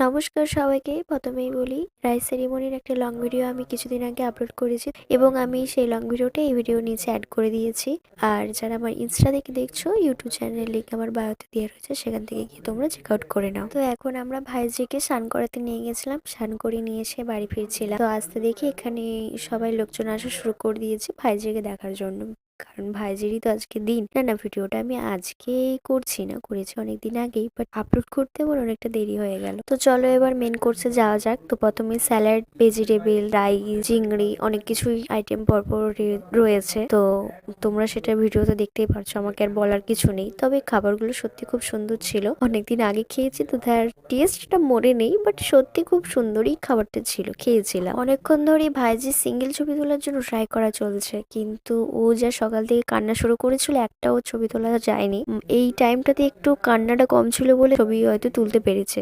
নমস্কার সবাইকে। প্রথমেই বলি, রাইস সেরিমনির একটা লং ভিডিও আমি কিছুদিন আগে আপলোড করেছি এবং আমি সেই লং ভিডিওটা এই ভিডিওর নিচে অ্যাড করে দিয়েছি। আর যারা আমার ইনস্টা থেকে দেখছো, ইউটিউব চ্যানেলের লিঙ্ক আমার বায়োতে দেওয়া রয়েছে, সেখান থেকে গিয়ে তোমরা চেক আউট করে নাও। তো এখন আমরা ভাইজিকে স্নান করাতে নিয়ে গেছিলাম, স্নান করে নিয়ে এসে বাড়ি ফিরছিলাম। তো আসতে দেখি এখানে সবাই লোকজন আসা শুরু করে দিয়েছে ভাইজিকে দেখার জন্য, কারণ ভাইজিরই তো আজকে দিন। না ভিডিওটা আমি আজকে করছি না, করেছি অনেকদিন আগেই, বাট আপলোড করতে আমার অনেকটা দেরি হয়ে গেল। তো চলো এবার মেন কোর্সে যাওয়া যাক। তো প্রথমে স্যালাড, ভেজিটেবল, রাইস, চিংড়ি, অনেক কিছুই আইটেম পরপর রয়েছে। তো তোমরা সেটা ভিডিওতে দেখতেই পারছো, আমাকে আর বলার কিছু নেই। তবে খাবারগুলো সত্যি খুব সুন্দর ছিল। অনেকদিন আগে খেয়েছি তো তার টেস্টটা মনে নেই, বাট সত্যি খুব সুন্দরই খাবারটা ছিল, খেয়েছিলাম। অনেকক্ষণ ধরে ভাইজি সিঙ্গেল ছবি তোলার জন্য ট্রাই করা চলছে, কিন্তু ও যা সকাল থেকে কান্না শুরু করেছিল, একটাও ছবি তোলা যায়নি। এই টাইমটাতে একটু কান্নাটা কম ছিল বলে ছবি হয়তো তুলতে পেরেছে।